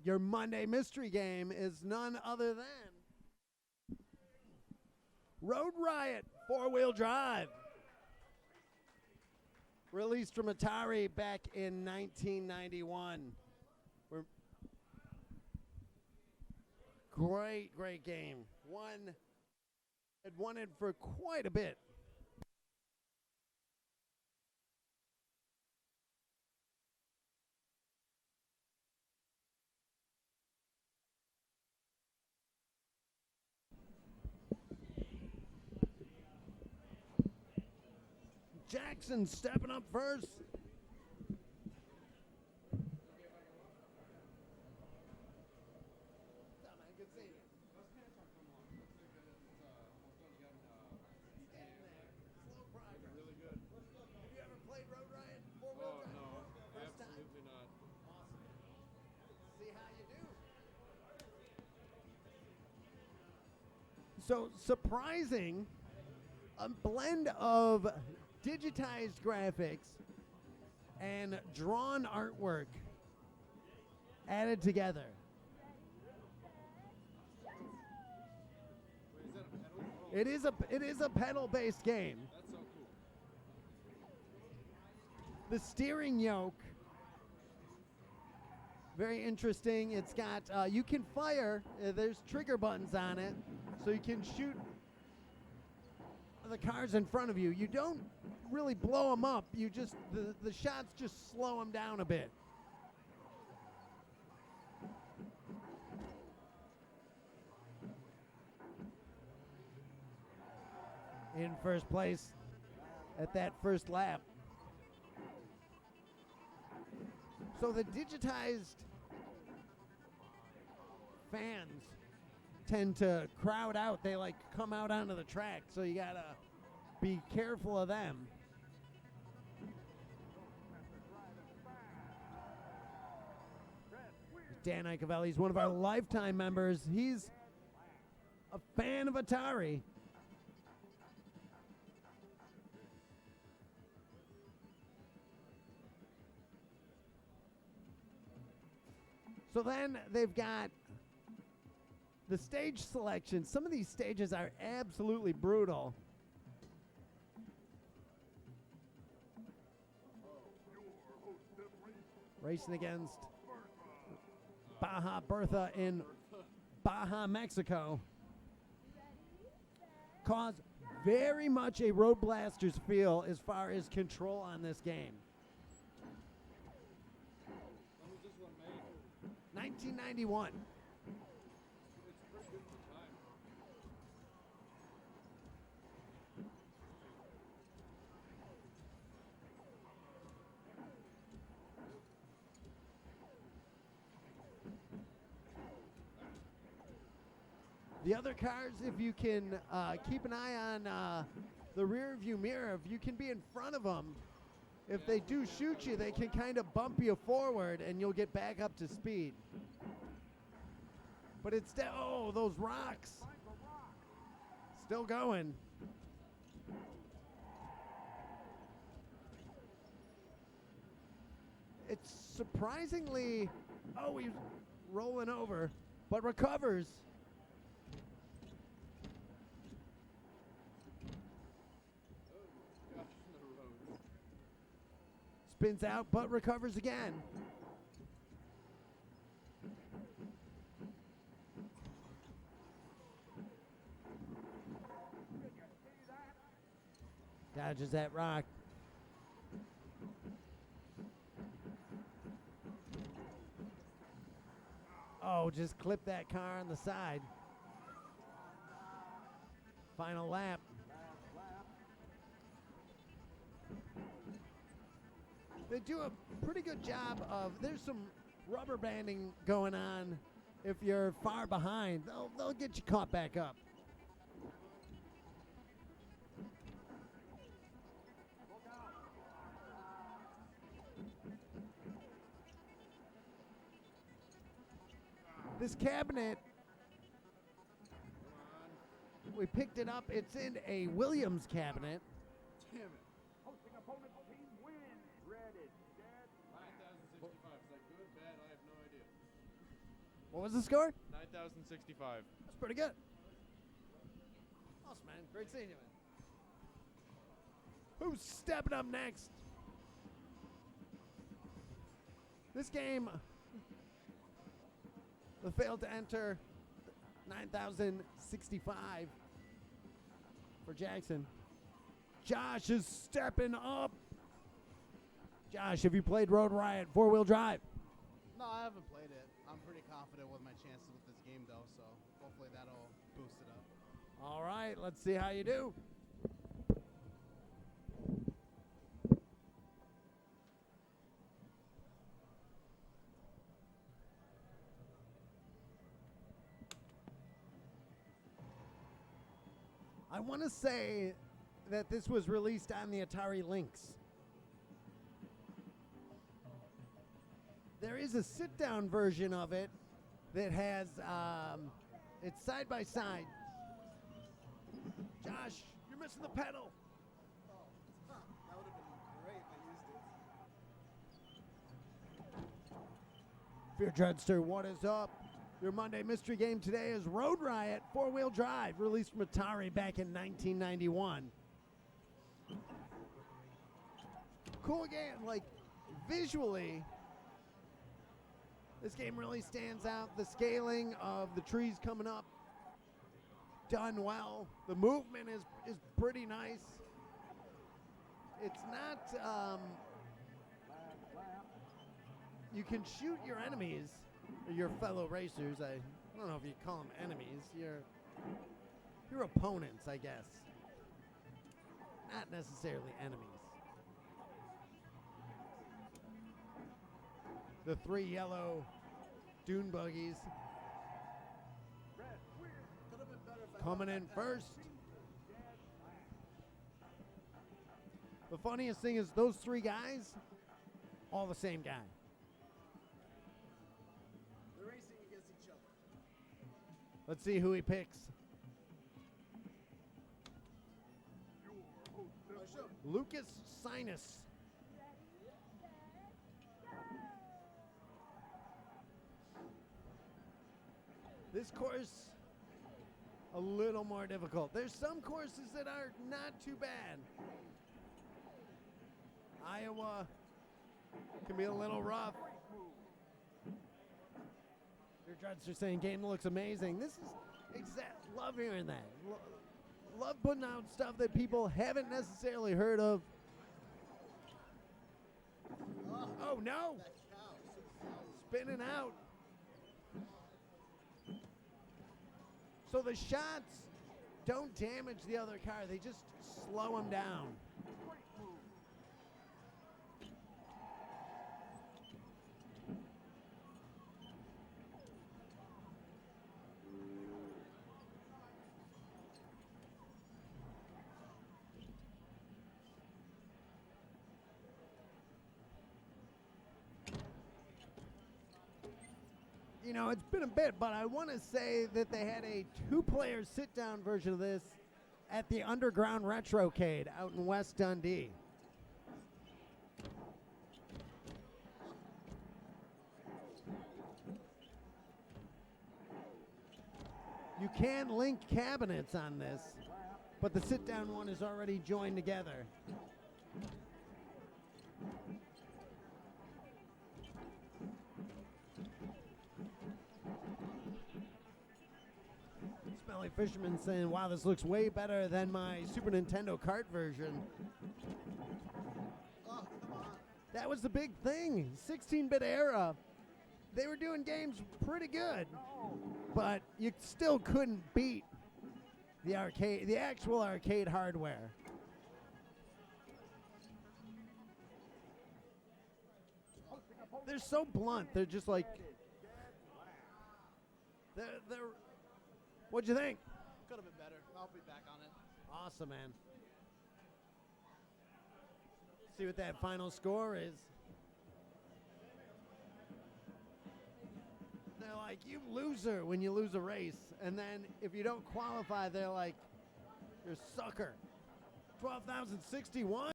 Your Monday mystery game is none other than Road Riot 4-wheel drive. Released from Atari back in 1991. Great game. Had won it for quite a bit. Jackson stepping up first. So surprising, a blend of digitized graphics and drawn artwork added together. It is a pedal-based game. That's so cool. The steering yoke, very interesting. It's got you can fire. There's trigger buttons on it, so you can shoot the cars in front of you. You don't really blow them up. You just the shots just slow them down a bit. In first place at that first lap. So the digitized fans tend to crowd out. They like come out onto the track, so you gotta be careful of them. Dan Icavelli, he's one of our lifetime members. He's a fan of Atari. So then they've got the stage selection. Some of these stages are absolutely brutal. Racing against Baja Bertha in Baja, Mexico. Cause very much a Road Blasters feel as far as control on this game. 1991. The other cars, if you can keep an eye on the rear view mirror, if you can be in front of them, if they do shoot you, they can kind of bump you forward and you'll get back up to speed. But it's oh, those rocks. Still going. It's surprisingly, oh, he's rolling over, but recovers. Spins out, but recovers again. Dodges that rock. Oh, just clip that car on the side. Final lap. They do a pretty good job of, there's some rubber banding going on. If you're far behind, they'll get you caught back up. This cabinet, we picked it up. It's in a Williams cabinet. Damn it. What was the score? 9,065. That's pretty good. Awesome, man. Great seeing you, man. Who's stepping up next? This game, the failed to enter 9,065 for Jackson. Josh is stepping up. Josh, have you played Road Riot 4-wheel drive? No, I haven't played it. I'm pretty confident with my chances with this game, though, so hopefully that'll boost it up. All right, let's see how you do. I want to say that this was released on the Atari Lynx. There is a sit-down version of it that has, it's side by side. Josh, you're missing the pedal. That would have been great if I used it. Fear Dreadster, what is up? Your Monday mystery game today is Road Riot 4-wheel drive, released from Atari back in 1991. Cool game, like visually, this game really stands out. The scaling of the trees coming up, done well. The movement is pretty nice. It's not, you can shoot your enemies, or your fellow racers. I don't know if you call them enemies. Your opponents, I guess. Not necessarily enemies. The 3 yellow dune buggies coming in first. The funniest thing is those 3 guys, all the same guy. They're racing against each other. Let's see who he picks. Lucas Sinus. This course, a little more difficult. There's some courses that are not too bad. Iowa can be a little rough. Your Dreadster saying game looks amazing. This is love hearing that. Love putting out stuff that people haven't necessarily heard of. Oh no! Spinning out. So the shots don't damage the other car, they just slow them down. You know, it's been a bit, but I want to say that they had a 2-player sit-down version of this at the Underground Retrocade out in West Dundee. You can link cabinets on this, but the sit-down one is already joined together. Smelly Fisherman saying, wow, this looks way better than my Super Nintendo kart version. Oh, come on. That was the big thing. 16-bit era. They were doing games pretty good, but you still couldn't beat the arcade, the actual arcade hardware. They're so blunt. They're just like, they're what'd you think? Could have been better. I'll be back on it. Awesome, man. See what that final score is. They're like, you loser when you lose a race. And then if you don't qualify, they're like, you're a sucker. 12,061.